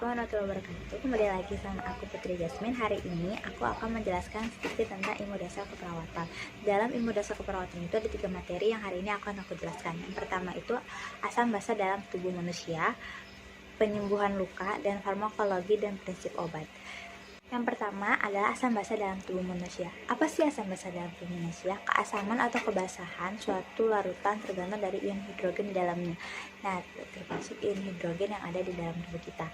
warahmatullahi wabarakatuh. Kembali lagi sama aku Putri Jasmine. Hari ini aku akan menjelaskan sedikit tentang ilmu dasar keperawatan. Dalam ilmu dasar keperawatan itu ada 3 materi yang hari ini akan aku jelaskan. Yang pertama itu asam basa dalam tubuh manusia, penyembuhan luka, dan farmakologi dan prinsip obat. Yang pertama adalah asam basa dalam tubuh manusia. Apa sih asam basa dalam tubuh manusia? Keasaman atau kebasahan suatu larutan tergantung dari ion hidrogen di dalamnya. Nah, termasuk ion hidrogen yang ada di dalam tubuh kita.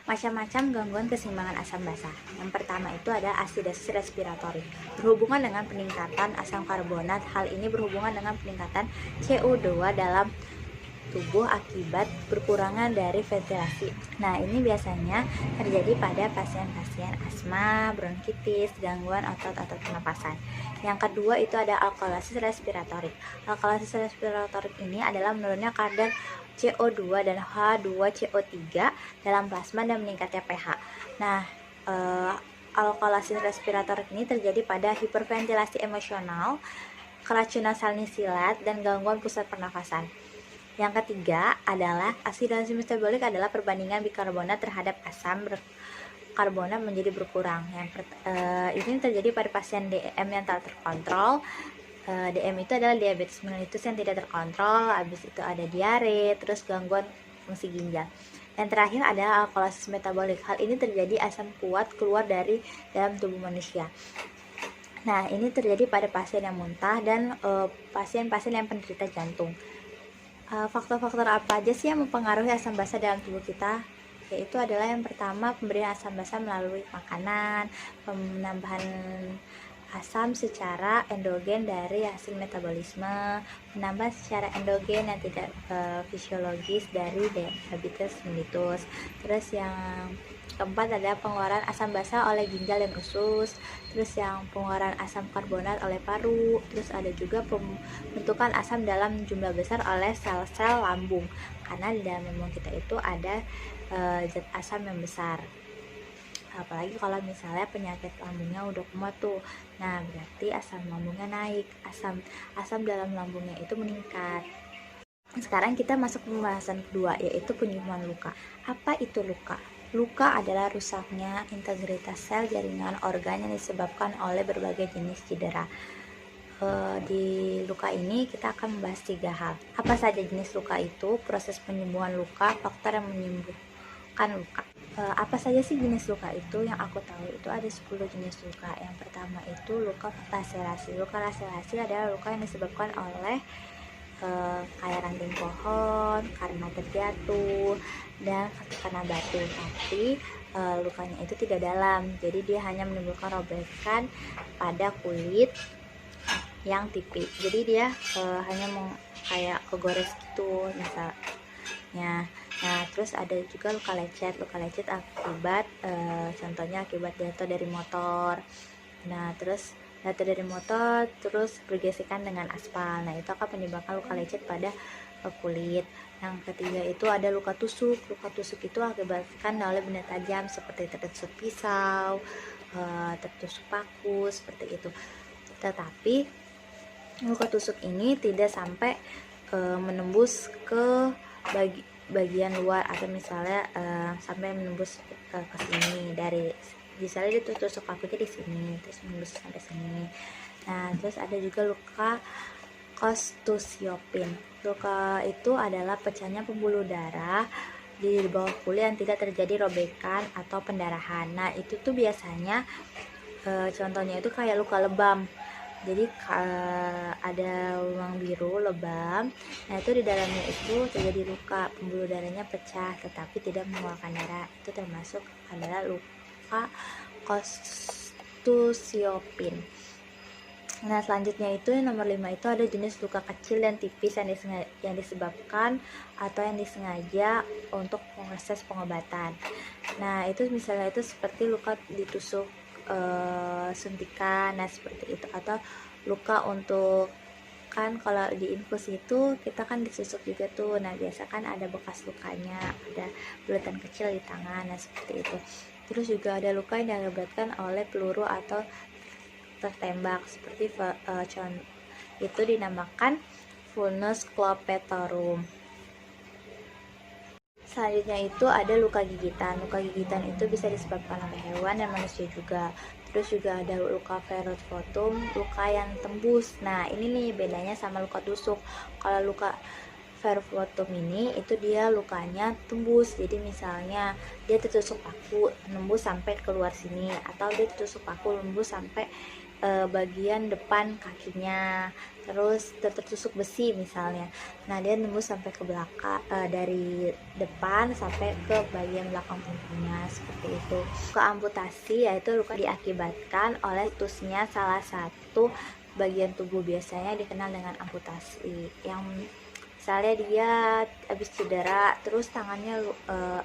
Macam-macam gangguan keseimbangan asam basa. Yang pertama itu ada asidosis respiratorik. Berhubungan dengan peningkatan asam karbonat. Hal ini berhubungan dengan peningkatan CO2 dalam tubuh akibat berkurangan dari ventilasi. Nah, ini biasanya terjadi pada pasien-pasien asma, bronkitis, gangguan otot-otot pernapasan. Yang kedua itu ada alkalosis respiratorik. Alkalosis respiratorik ini adalah menurunnya kadar CO2 dan H2CO3 dalam plasma dan meningkatnya pH. Nah, alkalosis respiratorik ini terjadi pada hiperventilasi emosional, keracunan salinilat, dan gangguan pusat pernafasan. Yang ketiga adalah asidosis metabolik adalah perbandingan bikarbonat terhadap asam karbonat menjadi berkurang. Ini terjadi pada pasien DM yang tak terkontrol. DM itu adalah diabetes mellitus yang tidak terkontrol, habis itu ada diare, terus gangguan fungsi ginjal. Yang terakhir adalah alkalosis metabolik. Hal ini terjadi asam kuat keluar dari dalam tubuh manusia. Nah, ini terjadi pada pasien yang muntah dan pasien-pasien yang penderita jantung. Faktor-faktor apa aja sih yang mempengaruhi asam basa dalam tubuh kita? Yaitu adalah yang pertama pemberian asam basa melalui makanan, penambahan asam secara endogen dari hasil metabolisme, penambahan secara endogen yang tidak fisiologis dari diabetes mellitus. Terus yang keempat adalah pengeluaran asam basa oleh ginjal dan usus, terus yang pengeluaran asam karbonat oleh paru, terus ada juga pembentukan asam dalam jumlah besar oleh sel-sel lambung, karena di dalam lambung kita itu ada zat asam yang besar. Apalagi kalau misalnya penyakit lambungnya udah kumat tuh, nah berarti asam lambungnya naik, asam dalam lambungnya itu meningkat. Sekarang kita masuk ke pembahasan kedua, yaitu penyembuhan luka. Apa itu luka? Luka adalah rusaknya integritas sel, jaringan, organ yang disebabkan oleh berbagai jenis cedera. Di luka ini kita akan membahas 3 hal. Apa saja jenis luka itu, proses penyembuhan luka, faktor yang menyembuhkan luka. Apa saja sih jenis luka itu? Yang aku tahu itu ada 10 jenis luka. Yang pertama itu luka laserasi. Luka laserasi adalah luka yang disebabkan oleh kayak ranting pohon, karena terjatuh, dan karena batu. Tapi lukanya itu tidak dalam, jadi dia hanya menimbulkan robekan pada kulit yang tipis. Jadi dia hanya kayak kegores gitu misalnya. Nah, terus ada juga luka lecet. Luka lecet akibat contohnya akibat jatuh dari motor. Nah, terus jatuh dari motor terus bergesekan dengan aspal. Nah, itu akan menyebabkan luka lecet pada kulit. Yang ketiga itu ada luka tusuk. Luka tusuk itu akibatkan oleh benda tajam seperti tertusuk pisau, tertusuk paku, seperti itu. Tetapi luka tusuk ini tidak sampai menembus ke bagian luar, atau misalnya sampai menembus ke sini, dari misalnya dia tusuk pakunya di sini terus menembus sampai sini. Nah, terus ada juga luka kostusiopin. Luka itu adalah pecahnya pembuluh darah di bawah kulit yang tidak terjadi robekan atau pendarahan. Nah, itu tuh biasanya contohnya itu kayak luka lebam. Jadi ada ruang biru lebam. Nah, itu di dalamnya itu terjadi luka, pembuluh darahnya pecah tetapi tidak mengeluarkan darah. Itu termasuk adalah luka kostusiopin. Nah, selanjutnya itu yang nomor 5 itu ada jenis luka kecil dan tipis yang disebabkan atau yang disengaja untuk proses pengobatan. Nah, itu misalnya itu seperti luka ditusuk suntikan, nah seperti itu, atau luka untuk, kan kalau di infus itu kita kan disusuk juga tuh. Nah, biasa kan ada bekas lukanya, ada bulatan kecil di tangan, nah seperti itu. Terus juga ada luka yang diakibatkan oleh peluru atau tertembak, seperti itu dinamakan vulnus clopetorum. Selanjutnya itu ada luka gigitan. Luka gigitan itu bisa disebabkan oleh hewan dan manusia juga. Terus juga ada luka verrucotum, luka yang tembus. Nah, ini nih bedanya sama luka tusuk. Kalau luka verrucotum ini itu dia lukanya tembus. Jadi misalnya dia tertusuk paku, nembus sampai keluar sini, atau dia tertusuk paku nembus sampai bagian depan kakinya, terus tertusuk besi misalnya. Nah, dia nembus sampai ke belakang, dari depan sampai ke bagian belakang punggungnya, seperti itu. Luka amputasi yaitu luka diakibatkan oleh putusnya salah satu bagian tubuh, biasanya dikenal dengan amputasi. Yang misalnya dia habis cedera terus tangannya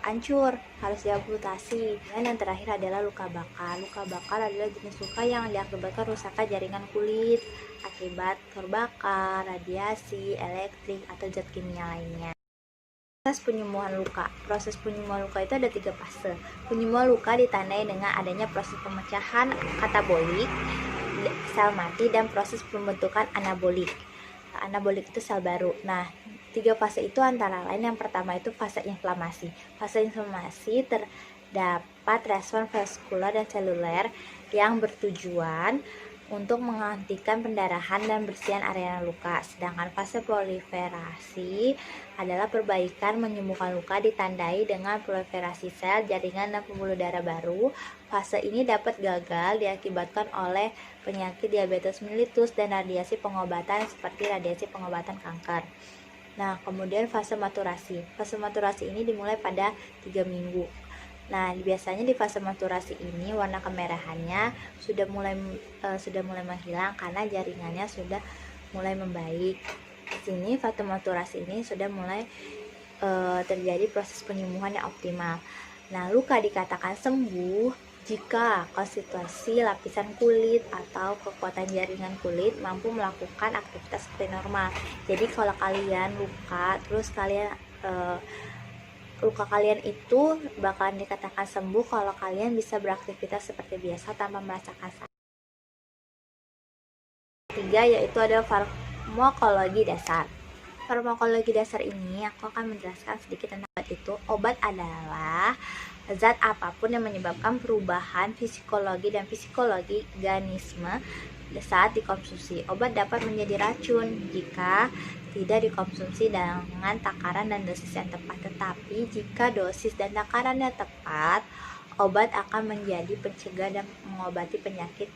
hancur, harus diamputasi. Dan yang terakhir adalah luka bakar. Luka bakar adalah jenis luka yang diakibatkan rusaknya jaringan kulit akibat terbakar, radiasi, elektrik, atau zat kimia lainnya. Proses penyembuhan luka. Proses penyembuhan luka itu ada 3 fase. Penyembuhan luka ditandai dengan adanya proses pemecahan katabolik, sel mati, dan proses pembentukan anabolik. Anabolik itu sel baru. Nah, 3 fase itu antara lain yang pertama itu fase inflamasi. Fase inflamasi terdapat respon vaskular dan seluler yang bertujuan untuk menghentikan pendarahan dan bersihan area luka. Sedangkan fase proliferasi adalah perbaikan menyembuhkan luka ditandai dengan proliferasi sel, jaringan, dan pembuluh darah baru. Fase ini dapat gagal diakibatkan oleh penyakit diabetes mellitus dan radiasi pengobatan seperti radiasi pengobatan kanker. Nah, kemudian fase maturasi. Fase maturasi ini dimulai pada 3 minggu. Nah, biasanya di fase maturasi ini warna kemerahannya sudah mulai menghilang karena jaringannya sudah mulai membaik. Di sini fase maturasi ini sudah mulai terjadi proses penyembuhan yang optimal. Nah, luka dikatakan sembuh jika konstitusi lapisan kulit atau kekuatan jaringan kulit mampu melakukan aktivitas seperti normal. Jadi kalau kalian luka, terus luka kalian itu bakalan dikatakan sembuh kalau kalian bisa beraktivitas seperti biasa tanpa merasakan sakit. Ketiga yaitu ada farmakologi dasar. Farmakologi dasar ini aku akan menjelaskan sedikit tentang obat itu. Obat adalah zat apapun yang menyebabkan perubahan fisikologi dan psikologi organisme saat dikonsumsi. Obat dapat menjadi racun jika tidak dikonsumsi dengan takaran dan dosis yang tepat. Tetapi jika dosis dan takarannya tepat, obat akan menjadi pencegah dan mengobati penyakit.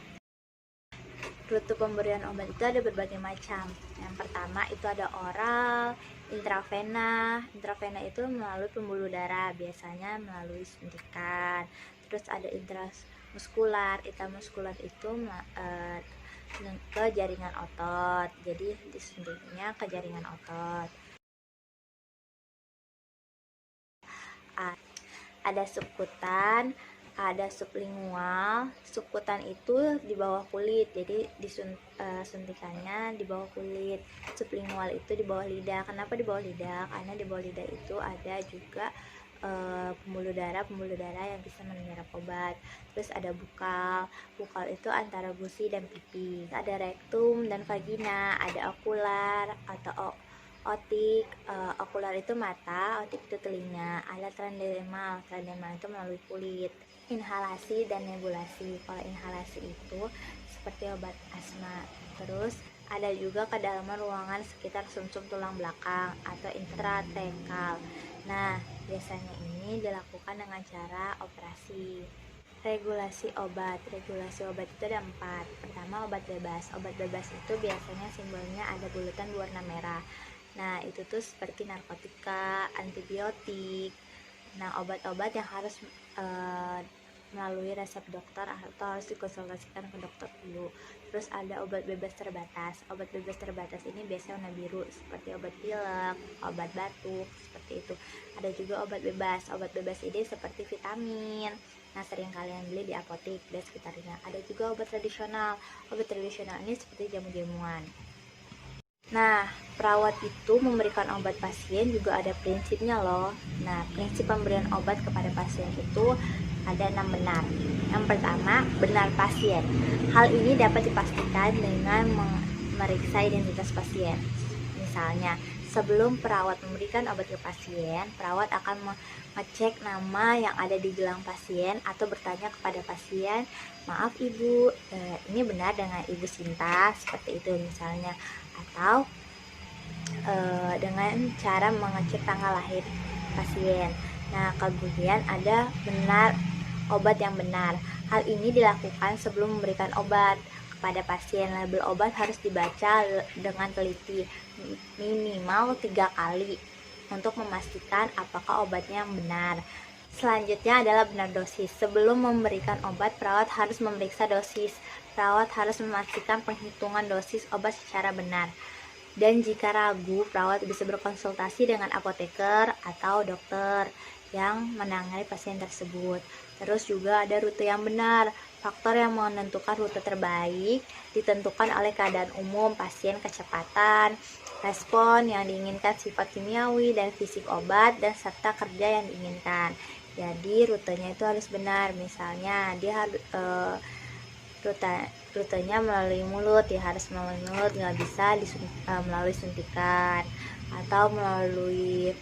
Rute pemberian obat itu ada berbagai macam. Yang pertama itu ada oral, intravena. Intravena itu melalui pembuluh darah, biasanya melalui suntikan. Terus ada intramuskular. Intramuskular itu ke jaringan otot, jadi disuntiknya ke jaringan otot. Ada subkutan, ada sublingual. Subkutan itu di bawah kulit, jadi suntikannya di bawah kulit. Sublingual itu di bawah lidah. Kenapa di bawah lidah? Karena di bawah lidah itu ada juga pembuluh darah yang bisa menyerap obat. Terus ada bukal. Bukal itu antara gusi dan pipi. Ada rektum dan vagina. Ada okular atau otik. Okular itu mata, otik itu telinga. Ada transdermal. Transdermal itu melalui kulit. Inhalasi dan nebulasi. Kalau inhalasi itu seperti obat asma. Terus ada juga kedalaman ruangan sekitar sumsum tulang belakang atau intratekal. Nah, biasanya ini dilakukan dengan cara operasi. Regulasi obat. Regulasi obat itu ada 4. Pertama, obat bebas. Obat bebas itu biasanya simbolnya ada bulutan berwarna merah. Nah, itu tuh seperti narkotika, antibiotik. Nah, obat-obat yang harus melalui resep dokter atau harus dikonsultasikan ke dokter dulu. Terus ada obat bebas terbatas. Obat bebas terbatas ini biasanya warna biru, seperti obat pilek, obat batuk, seperti itu. Ada juga obat bebas. Obat bebas ini seperti vitamin. Nah, sering kalian beli di apotek dan sekitarnya. Ada juga obat tradisional. Obat tradisional ini seperti jamu-jamuan. Nah, perawat itu memberikan obat pasien juga ada prinsipnya loh. Nah, prinsip pemberian obat kepada pasien itu ada 6 benar. Yang pertama, benar pasien. Hal ini dapat dipastikan dengan memeriksa identitas pasien. Misalnya, Sebelum perawat memberikan obat ke pasien, perawat akan mengecek nama yang ada di gelang pasien atau bertanya kepada pasien, maaf ibu, ini benar dengan ibu Sinta, seperti itu misalnya, atau dengan cara mengecek tanggal lahir pasien. Nah, kemudian ada benar obat yang benar. Hal ini dilakukan sebelum memberikan obat kepada pasien. Label obat harus dibaca dengan teliti minimal 3 kali untuk memastikan apakah obatnya yang benar. Selanjutnya adalah benar dosis. Sebelum memberikan obat, perawat harus memeriksa dosis. Perawat harus memastikan penghitungan dosis obat secara benar. Dan jika ragu, perawat bisa berkonsultasi dengan apoteker atau dokter yang menangani pasien tersebut. Terus juga ada rute yang benar. Faktor yang menentukan rute terbaik ditentukan oleh keadaan umum pasien, kecepatan, respon yang diinginkan, sifat kimiawi dan fisik obat, dan serta kerja yang diinginkan. Jadi rutenya itu harus benar. Misalnya dia harus rutenya melalui mulut, ya harus melalui mulut, nggak bisa melalui suntikan atau melalui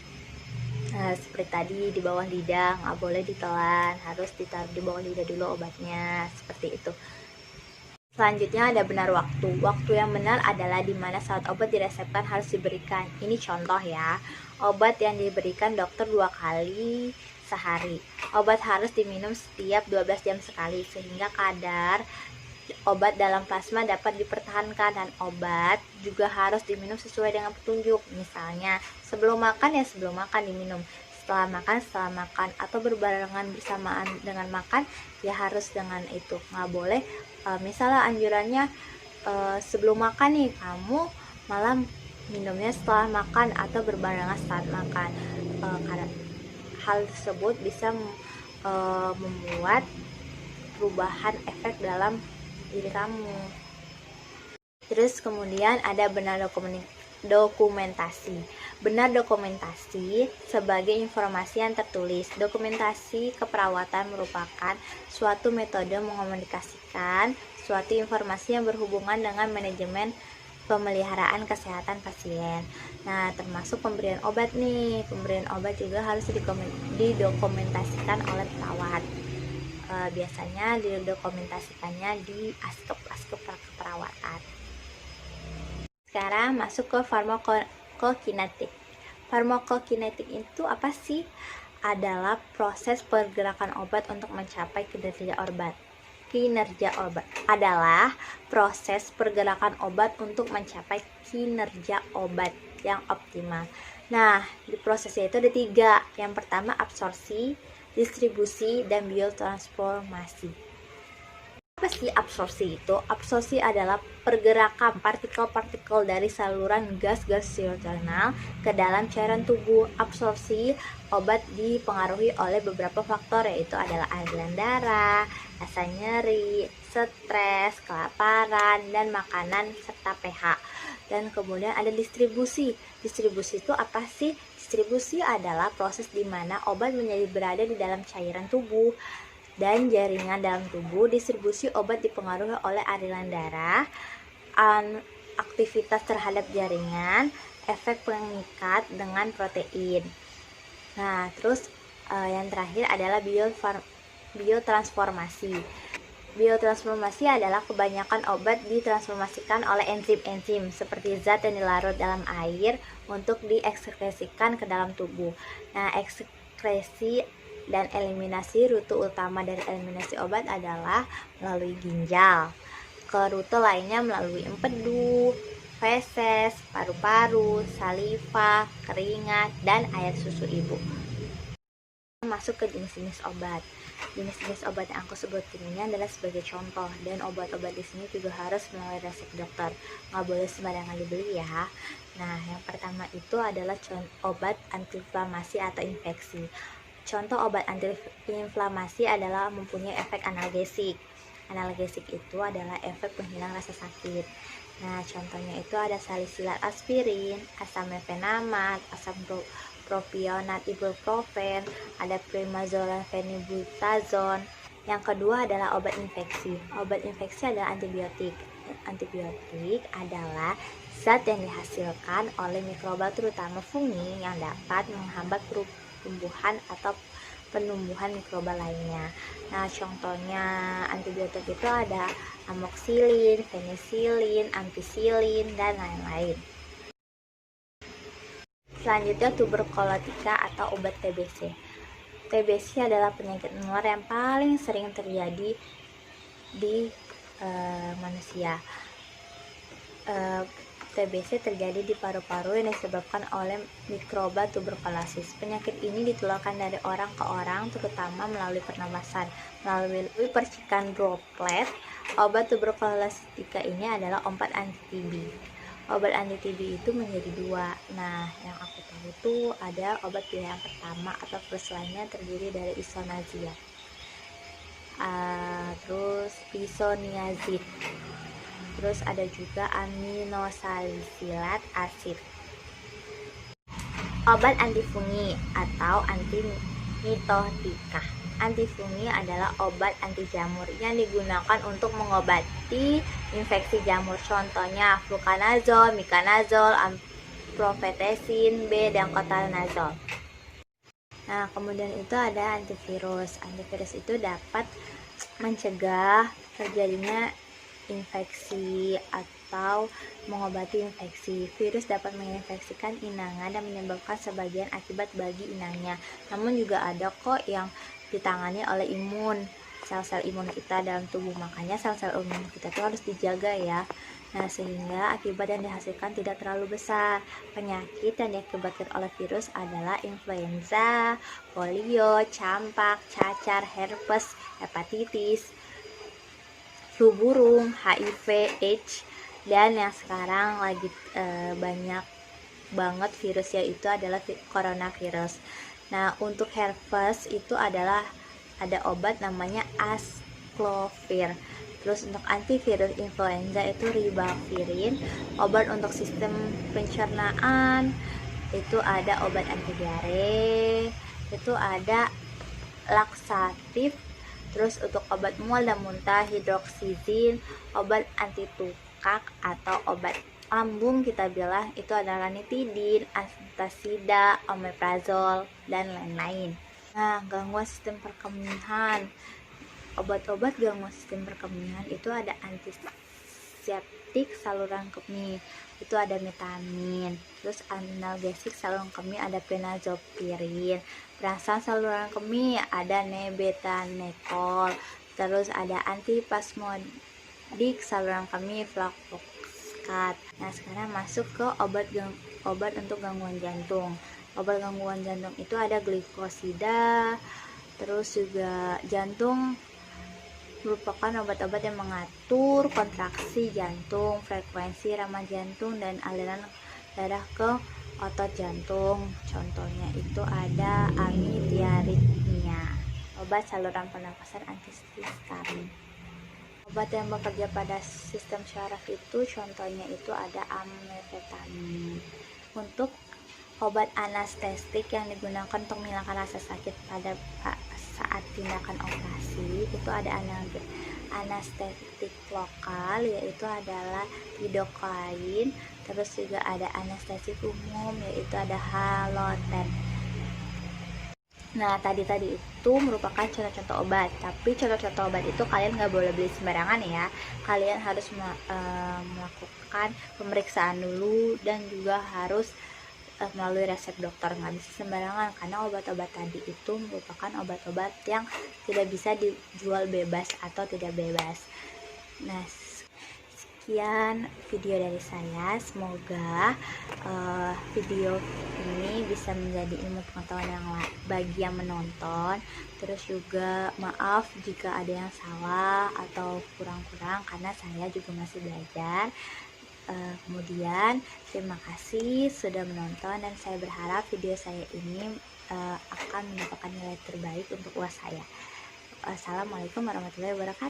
seperti tadi di bawah lidah, nggak boleh ditelan, harus ditaruh di bawah lidah dulu obatnya, seperti itu. Selanjutnya ada benar waktu. Waktu yang benar adalah di mana saat obat diresepkan harus diberikan. Ini contoh ya, obat yang diberikan dokter 2 kali sehari. Obat harus diminum setiap 12 jam sekali sehingga kadar obat dalam plasma dapat dipertahankan, dan obat juga harus diminum sesuai dengan petunjuk. Misalnya sebelum makan ya sebelum makan diminum, setelah makan, atau berbarengan bersamaan dengan makan ya harus dengan itu. Nggak boleh misalnya anjurannya sebelum makan nih, kamu malam minumnya setelah makan atau berbarengan saat makan, karena hal tersebut bisa membuat perubahan efek dalam diri kamu. Terus kemudian ada benar dokumentasi. Benar dokumentasi sebagai informasi yang tertulis. Dokumentasi keperawatan merupakan suatu metode mengomunikasikan suatu informasi yang berhubungan dengan manajemen pemeliharaan kesehatan pasien. Nah, termasuk pemberian obat nih. Pemberian obat juga harus didokumentasikan oleh perawat. Biasanya didokumentasikannya di askep keperawatan. Sekarang masuk ke farmakokinetik. Farmakokinetik itu apa sih? Adalah proses pergerakan obat untuk mencapai kinerja obat. Kinerja obat adalah proses pergerakan obat untuk mencapai kinerja obat yang optimal. Nah, di prosesnya itu ada 3. Yang pertama absorpsi, distribusi, dan biotransformasi. Apa sih absorpsi itu? Absorpsi adalah pergerakan partikel-partikel dari saluran gas-gas sirotronal ke dalam cairan tubuh. Absorpsi obat dipengaruhi oleh beberapa faktor, yaitu adalah aliran darah, rasa nyeri, stres, kelaparan, dan makanan, serta pH. Dan kemudian ada distribusi. Distribusi itu apa sih? Distribusi adalah proses di mana obat menjadi berada di dalam cairan tubuh dan jaringan dalam tubuh. Distribusi obat dipengaruhi oleh aliran darah, aktivitas terhadap jaringan, efek pengikat dengan protein. Nah, terus yang terakhir adalah biotransformasi. Biotransformasi adalah kebanyakan obat ditransformasikan oleh enzim-enzim seperti zat yang dilarut dalam air untuk diekskresikan ke dalam tubuh. Nah, ekskresi dan eliminasi rute utama dari eliminasi obat adalah melalui ginjal. Ke rute lainnya melalui empedu, feses, paru-paru, saliva, keringat, dan air susu ibu. Masuk ke jenis-jenis obat. Jenis-jenis obat yang aku sebutin ini adalah sebagai contoh, dan obat-obat di sini juga harus melalui resep dokter, nggak boleh sembarangan dibeli ya. Nah, yang pertama itu adalah obat antiinflamasi atau infeksi. Contoh obat antiinflamasi adalah mempunyai efek analgesik. Analgesik itu adalah efek penghilang rasa sakit. Nah, contohnya itu ada salisilat aspirin, asam mefenamat, asam propionat ibuprofen, ada premazolam phenibutazon. Yang kedua adalah obat infeksi. Obat infeksi adalah antibiotik. Antibiotik adalah zat yang dihasilkan oleh mikroba terutama fungi yang dapat menghambat pertumbuhan atau penumbuhan mikroba lainnya. Nah, contohnya antibiotik itu ada amoxicillin, penicillin, ampicillin, dan lain-lain. Selanjutnya tuberkulotika atau obat TBC. TBC adalah penyakit menular yang paling sering terjadi di manusia. TBC terjadi di paru-paru yang disebabkan oleh mikroba tuberkulosis. Penyakit ini ditularkan dari orang ke orang, terutama melalui pernapasan, melalui percikan droplet. Obat tuberkulosistika ini adalah obat anti-TB. Obat anti-TB itu menjadi dua. Nah, yang aku tahu itu ada obat pilihan pertama atau first line-nya terdiri dari isoniazid, terus isoniazid. Terus ada juga aminosalisilat asid. Obat antifungi atau antimitotika. Antifungi adalah obat anti jamur yang digunakan untuk mengobati infeksi jamur. Contohnya fluconazole, miconazole, amprofetesin B, dan kotanazol. Nah, kemudian itu ada antivirus. Antivirus itu dapat mencegah terjadinya infeksi atau mengobati infeksi. Virus dapat menginfeksikan inangnya dan menyebabkan sebagian akibat bagi inangnya. Namun juga ada kok yang ditangani oleh sel-sel imun kita dalam tubuh. Makanya sel-sel imun kita itu harus dijaga ya. Nah, sehingga akibat yang dihasilkan tidak terlalu besar. Penyakit yang diakibatkan oleh virus adalah influenza, polio, campak, cacar, herpes, hepatitis, flu burung, HIV, AIDS, dan yang sekarang lagi banyak banget virusnya itu adalah coronavirus. Nah, untuk herpes itu adalah ada obat namanya aciclovir. Terus untuk antivirus influenza itu ribavirin. Obat untuk sistem pencernaan itu ada obat anti diare, itu ada laksatif. Terus untuk obat mual dan muntah hidroksizin, obat anti tukak atau obat lambung kita bilang itu adalah ranitidin, antasida, omeprazol, dan lain-lain. Nah, gangguan sistem perkemihan. Obat-obat gangguan sistem perkemihan itu ada antiseptik saluran kemih, itu ada vitamin. Terus analgesik saluran kemih ada penazopirin. Perangsang saluran kemih ada nebetanekol. Terus ada antispasmodik saluran kemih flavoskat. Nah, sekarang masuk ke obat untuk gangguan jantung. Obat gangguan jantung itu ada glikosida. Terus juga jantung merupakan obat-obat yang mengatur kontraksi jantung, frekuensi irama jantung, dan aliran darah ke otot jantung. Contohnya itu ada amitiaritmia. Obat saluran pernapasan antihistamin. Obat yang bekerja pada sistem syaraf itu contohnya itu ada amfetamin. Untuk obat anestesik yang digunakan untuk menghilangkan rasa sakit pada saat tindakan operasi itu ada anestetik lokal, yaitu adalah lidocaine. Terus juga ada anestesik umum, yaitu ada haloten. Nah, tadi itu merupakan contoh-contoh obat. Tapi contoh-contoh obat itu kalian nggak boleh beli sembarangan ya. Kalian harus melakukan pemeriksaan dulu dan juga harus melalui resep dokter. Nggak bisa sembarangan karena obat-obat tadi itu merupakan obat-obat yang tidak bisa dijual bebas atau tidak bebas. Nah, sekian video dari saya. Semoga video ini bisa menjadi ilmu pengetahuan yang bagi yang menonton. Terus juga maaf jika ada yang salah atau kurang-kurang karena saya juga masih belajar. Kemudian terima kasih sudah menonton dan saya berharap video saya ini akan mendapatkan nilai terbaik untuk UAS saya. Assalamualaikum warahmatullahi wabarakatuh.